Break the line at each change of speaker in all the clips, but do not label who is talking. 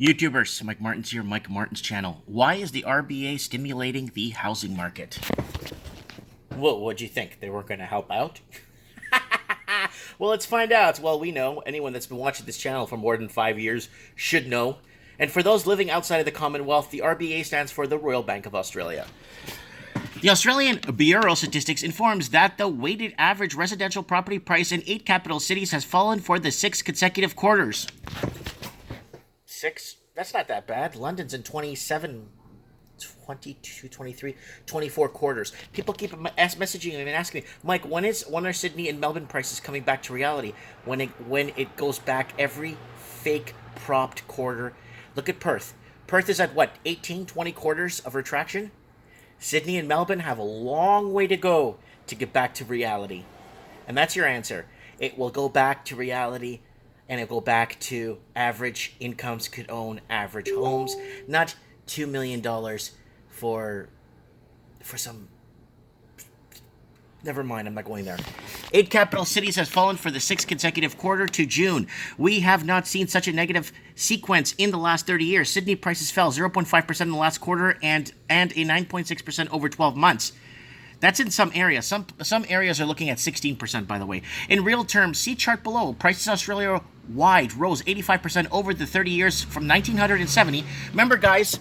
YouTubers, Mike Martin's here, Mike Martin's channel. Why is the RBA stimulating the housing market? Well, what'd you think? They weren't going to help out? Well, let's find out. Well, we know. Anyone that's been watching this channel for more than 5 years should know. And for those living outside of the Commonwealth, the RBA stands for the Royal Bank of Australia. The Australian Bureau of Statistics informs that the weighted average residential property price in 8 capital cities has fallen for the 6 consecutive quarters. 6? That's not that bad. London's in 27, 22, 23, 24 quarters. People keep messaging me and asking me, Mike, when are Sydney and Melbourne prices coming back to reality? When it goes back every fake propped quarter. Look at Perth. Perth is at what, 18, 20 quarters of retraction? Sydney and Melbourne have a long way to go to get back to reality. And that's your answer. It will go back to reality, and it'll go back to average incomes could own average homes, not $2 million for some... Never mind, I'm not going there. 8 capital cities has fallen for the 6th consecutive quarter to June. We have not seen such a negative sequence in the last 30 years. Sydney prices fell 0.5% in the last quarter and a 9.6% over 12 months. That's in some areas. Some areas are looking at 16%, by the way. In real terms, see chart below. Prices Australia-wide rose 85% over the 30 years from 1970. Remember, guys...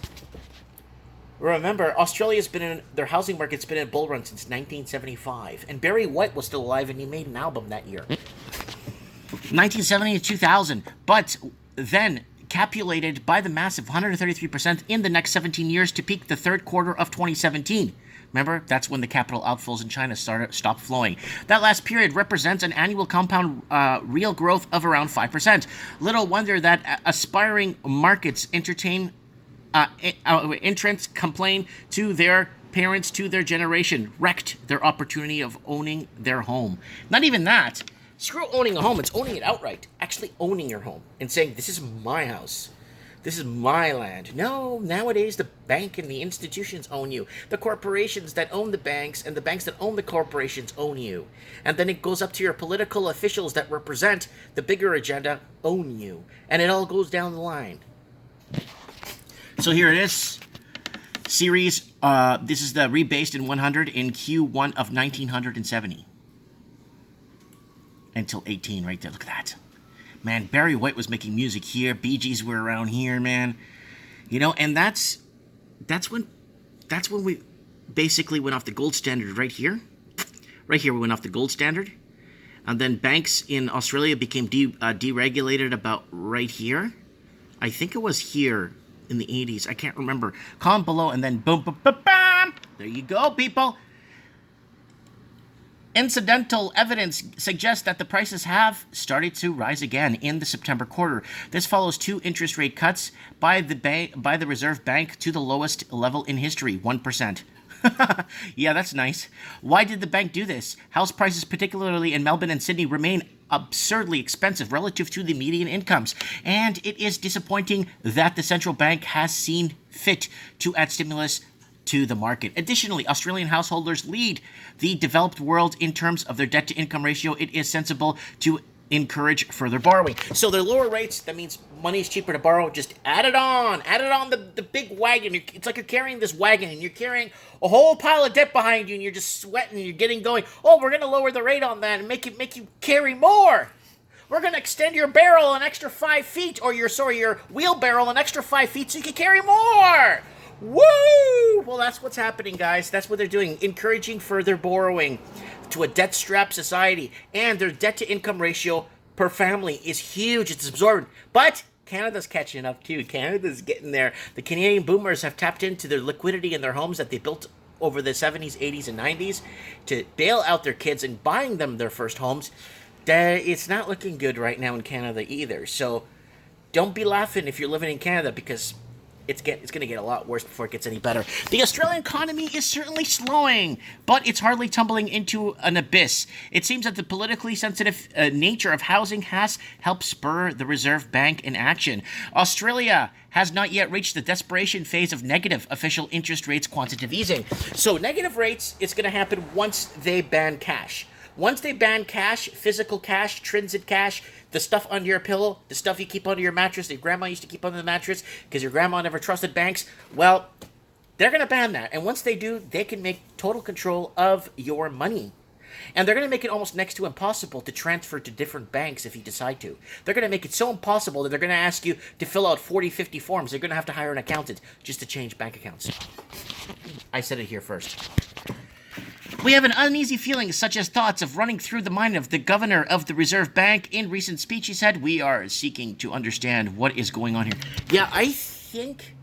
Remember, Australia's been in, their housing market's been in a bull run since 1975. And Barry White was still alive and he made an album that year. 1970 to 2000. But then capulated by the massive 133% in the next 17 years to peak the third quarter of 2017. Remember, that's when the capital outflows in China stopped flowing. That last period represents an annual compound real growth of around 5%. Little wonder that aspiring markets entrants complain to their parents, to their generation, wrecked their opportunity of owning their home. Not even that. Screw owning a home, it's owning it outright. Actually owning your home and saying, this is my house. This is my land. No, nowadays the bank and the institutions own you. The corporations that own the banks and the banks that own the corporations own you. And then it goes up to your political officials that represent the bigger agenda own you. And it all goes down the line. So here it is, series, this is the rebased in 100 in Q1 of 1970. Until 18 right there, look at that. Man, Barry White was making music here, Bee Gees were around here, man. You know, and that's when we basically went off the gold standard right here. Right here we went off the gold standard. And then banks in Australia became deregulated about right here. I think it was here. In the 80s, I can't remember. Comment below and then boom, boom, boom, bam! There you go, people. Incidental evidence suggests that the prices have started to rise again in the September quarter. This follows 2 interest rate cuts by the Reserve Bank to the lowest level in history, 1%. Yeah, that's nice. Why did the bank do this? House prices, particularly in Melbourne and Sydney, remain absurdly expensive relative to the median incomes. And it is disappointing that the central bank has seen fit to add stimulus to the market. Additionally, Australian householders lead the developed world in terms of their debt-to-income ratio. It is sensible to encourage further borrowing. So they're lower rates, that means money is cheaper to borrow. Just add it on the big wagon. It's like you're carrying this wagon and you're carrying a whole pile of debt behind you and you're just sweating and you're getting going. Oh, we're going to lower the rate on that and make you carry more. We're going to extend your barrel an extra 5 feet, or your wheelbarrow an extra 5 feet so you can carry more. Woo! Well, that's what's happening, guys. That's what they're doing, encouraging further borrowing to a debt-strapped society. And their debt-to-income ratio per family is huge. It's absorbent. But Canada's catching up, too. Canada's getting there. The Canadian boomers have tapped into their liquidity in their homes that they built over the 70s, 80s, and 90s to bail out their kids and buying them their first homes. It's not looking good right now in Canada either. So don't be laughing if you're living in Canada, because it's going to get a lot worse before it gets any better. The Australian economy is certainly slowing, but it's hardly tumbling into an abyss. It seems that the politically sensitive nature of housing has helped spur the Reserve Bank in action. Australia has not yet reached the desperation phase of negative official interest rates quantitative easing. So negative rates, it's going to happen once they ban cash. Once they ban cash, physical cash, transit cash, the stuff under your pillow, the stuff you keep under your mattress that your grandma used to keep under the mattress because your grandma never trusted banks, well, they're going to ban that. And once they do, they can make total control of your money. And they're going to make it almost next to impossible to transfer to different banks if you decide to. They're going to make it so impossible that they're going to ask you to fill out 40, 50 forms. They're going to have to hire an accountant just to change bank accounts. I said it here first. We have an uneasy feeling, such as thoughts of running through the mind of the governor of the Reserve Bank. In recent speech, he said, we are seeking to understand what is going on here. Yeah, I think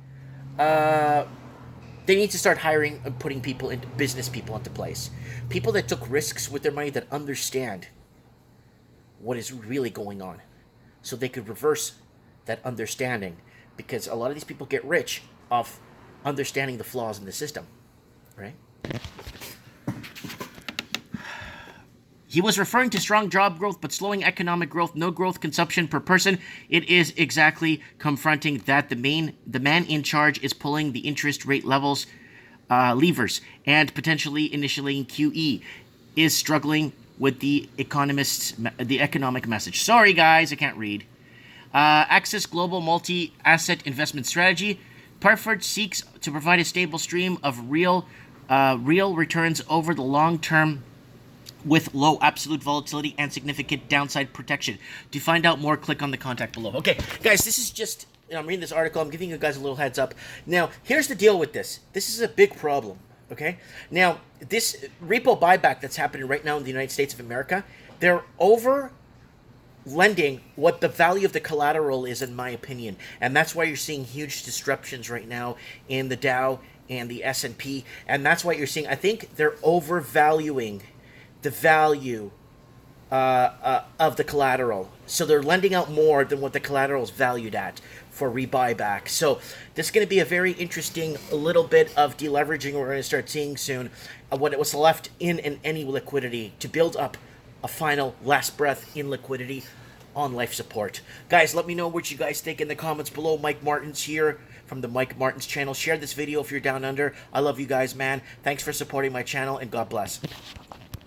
they need to start hiring and putting business people into place. People that took risks with their money, that understand what is really going on. So they could reverse that understanding. Because a lot of these people get rich off understanding the flaws in the system. Right? He was referring to strong job growth, but slowing economic growth, no growth consumption per person. It is exactly confronting that the man in charge is pulling the interest rate levels levers and potentially initiating QE, is struggling with the economic message. Sorry, guys, I can't read. Access Global Multi-Asset Investment Strategy. Parford seeks to provide a stable stream of real returns over the long term with low absolute volatility and significant downside protection. To find out more, click on the contact below. Okay, guys, this is just, I'm reading this article. I'm giving you guys a little heads up. Now, here's the deal with this. This is a big problem, okay? Now, this repo buyback that's happening right now in the United States of America, they're over lending what the value of the collateral is, in my opinion. And that's why you're seeing huge disruptions right now in the Dow and the S&P. And that's why you're seeing, I think they're overvaluing the value of the collateral. So they're lending out more than what the collateral is valued at for rebuyback. So this is going to be a very interesting little bit of deleveraging we're going to start seeing soon. What was left in any liquidity to build up a final last breath in liquidity on life support. Guys, let me know what you guys think in the comments below. Mike Martins here from the Mike Martins channel. Share this video if you're down under. I love you guys, man. Thanks for supporting my channel, and God bless.